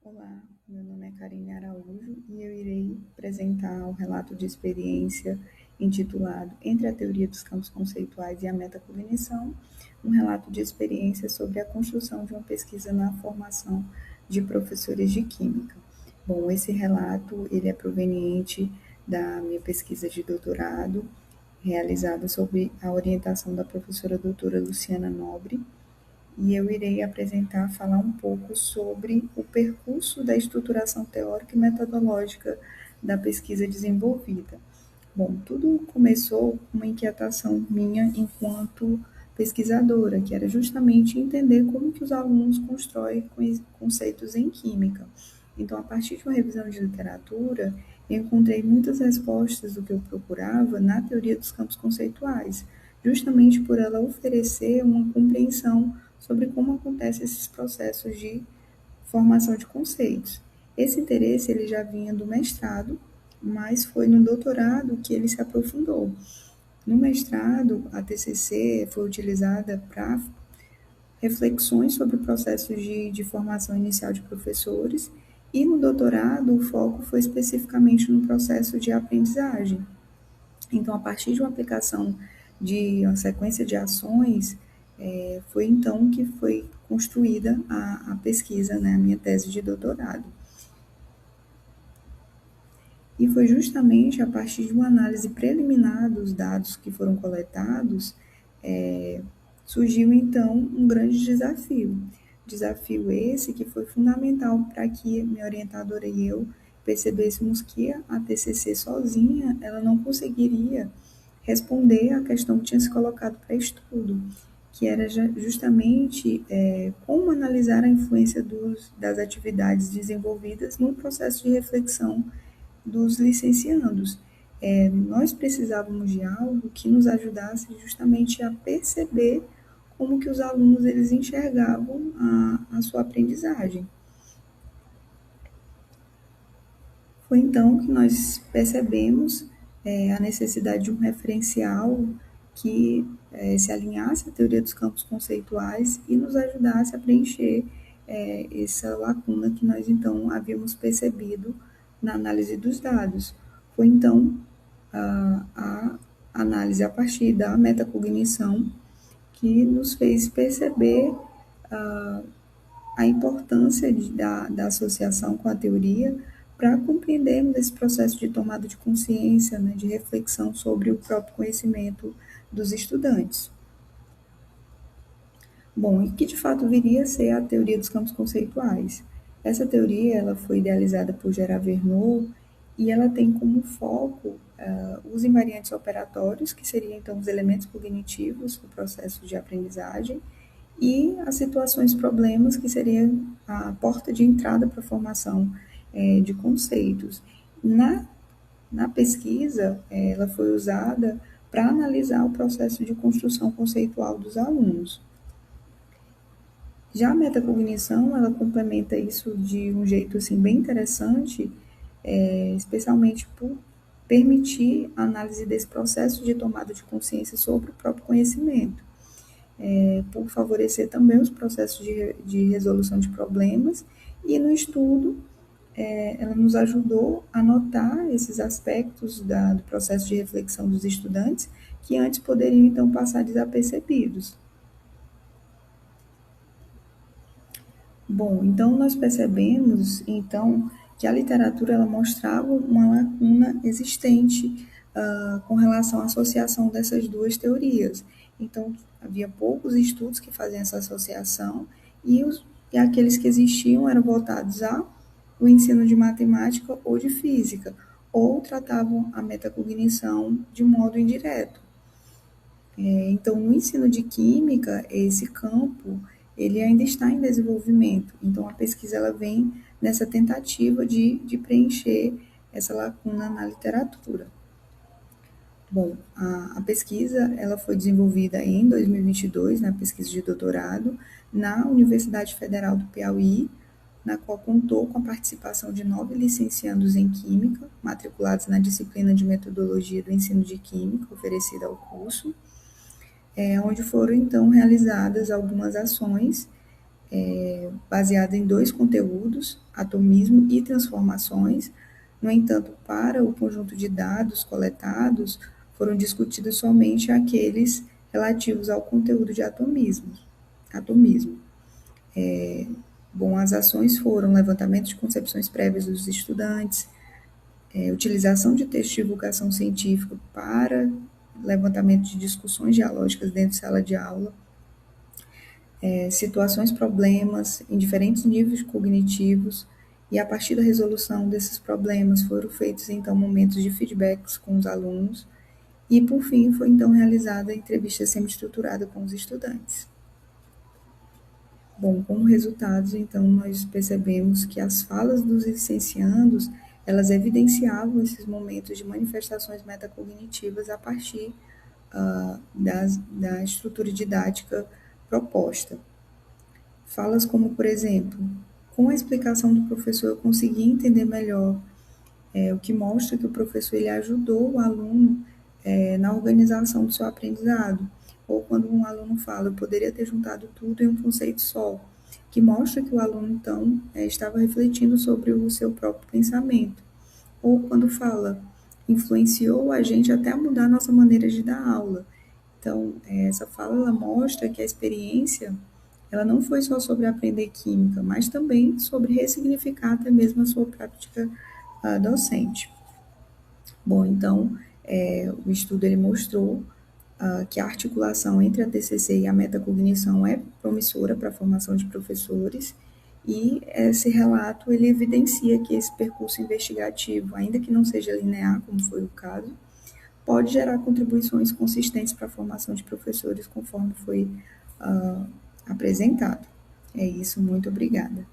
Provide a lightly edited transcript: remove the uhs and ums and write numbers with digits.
Olá, meu nome é Karine Araújo e eu irei apresentar o relato de experiência intitulado Entre a Teoria dos Campos Conceituais e a Metacognição, um relato de experiência sobre a construção de uma pesquisa na formação de professores de Química. Bom, esse relato ele é proveniente da minha pesquisa de doutorado, realizada sob a orientação da professora doutora Luciana Nobre, e eu irei falar um pouco sobre o percurso da estruturação teórica e metodológica da pesquisa desenvolvida. Bom, tudo começou com uma inquietação minha enquanto pesquisadora, que era justamente entender como que os alunos constroem conceitos em química. Então, a partir de uma revisão de literatura, eu encontrei muitas respostas do que eu procurava na teoria dos campos conceituais, justamente por ela oferecer uma compreensão sobre como acontecem esses processos de formação de conceitos. Esse interesse ele já vinha do mestrado, mas foi no doutorado que ele se aprofundou. No mestrado, a TCC foi utilizada para reflexões sobre processos de formação inicial de professores, e no doutorado o foco foi especificamente no processo de aprendizagem. Então, a partir de uma aplicação de uma sequência de ações, foi então que foi construída a pesquisa, né, a minha tese de doutorado. E foi justamente a partir de uma análise preliminar dos dados que foram coletados, surgiu então um grande desafio. Desafio esse que foi fundamental para que minha orientadora e eu percebêssemos que a TCC sozinha ela não conseguiria responder à questão que tinha se colocado para estudo, que era justamente como analisar a influência das atividades desenvolvidas no processo de reflexão dos licenciandos. Nós precisávamos de algo que nos ajudasse justamente a perceber como que os alunos eles enxergavam a sua aprendizagem. Foi então que nós percebemos a necessidade de um referencial que se alinhasse à teoria dos campos conceituais e nos ajudasse a preencher essa lacuna que nós então havíamos percebido na análise dos dados. Foi então a análise a partir da metacognição que nos fez perceber a importância da associação com a teoria para compreendermos esse processo de tomada de consciência, né, de reflexão sobre o próprio conhecimento dos estudantes. Bom, e que de fato viria a ser a teoria dos campos conceituais? Essa teoria ela foi idealizada por Gerard Verneau e ela tem como foco os invariantes operatórios, que seriam então os elementos cognitivos do processo de aprendizagem, e as situações problemas, que seria a porta de entrada para a formação de conceitos. Na pesquisa, ela foi usada para analisar o processo de construção conceitual dos alunos. Já a metacognição, ela complementa isso de um jeito assim, bem interessante, especialmente por permitir a análise desse processo de tomada de consciência sobre o próprio conhecimento, por favorecer também os processos de resolução de problemas, e no estudo ela nos ajudou a notar esses aspectos do processo de reflexão dos estudantes que antes poderiam então passar desapercebidos. Bom, então nós percebemos então que a literatura ela mostrava uma lacuna existente com relação à associação dessas duas teorias. Então havia poucos estudos que faziam essa associação e aqueles que existiam eram voltados ao ensino de matemática ou de física, ou tratavam a metacognição de modo indireto. Então, no ensino de química, esse campo ele ainda está em desenvolvimento. Então, a pesquisa ela vem nessa tentativa de preencher essa lacuna na literatura. Bom, a pesquisa ela foi desenvolvida em 2022, na pesquisa de doutorado, na Universidade Federal do Piauí, na qual contou com a participação de 9 licenciandos em Química, matriculados na disciplina de Metodologia do Ensino de Química, oferecida ao curso, onde foram, então, realizadas algumas ações baseada em dois conteúdos, atomismo e transformações. No entanto, para o conjunto de dados coletados, foram discutidos somente aqueles relativos ao conteúdo de atomismo. Bom, as ações foram levantamento de concepções prévias dos estudantes, utilização de texto de divulgação científica para levantamento de discussões dialógicas dentro de sala de aula, situações, problemas em diferentes níveis cognitivos, e a partir da resolução desses problemas foram feitos então momentos de feedbacks com os alunos, e por fim foi então realizada a entrevista semi-estruturada com os estudantes. Bom, como resultados, então, nós percebemos que as falas dos licenciandos, elas evidenciavam esses momentos de manifestações metacognitivas a partir da estrutura didática proposta. Falas como, por exemplo, com a explicação do professor eu consegui entender melhor, o que mostra que o professor ele ajudou o aluno na organização do seu aprendizado. Ou quando um aluno fala, eu poderia ter juntado tudo em um conceito só, que mostra que o aluno, então, estava refletindo sobre o seu próprio pensamento. Ou quando fala, influenciou a gente até a mudar a nossa maneira de dar aula. Então, essa fala, ela mostra que a experiência, ela não foi só sobre aprender química, mas também sobre ressignificar até mesmo a sua prática docente. Bom, então, o estudo ele mostrou que a articulação entre a TCC e a metacognição é promissora para a formação de professores, e esse relato ele evidencia que esse percurso investigativo, ainda que não seja linear, como foi o caso, pode gerar contribuições consistentes para a formação de professores, conforme foi apresentado. É isso, muito obrigada.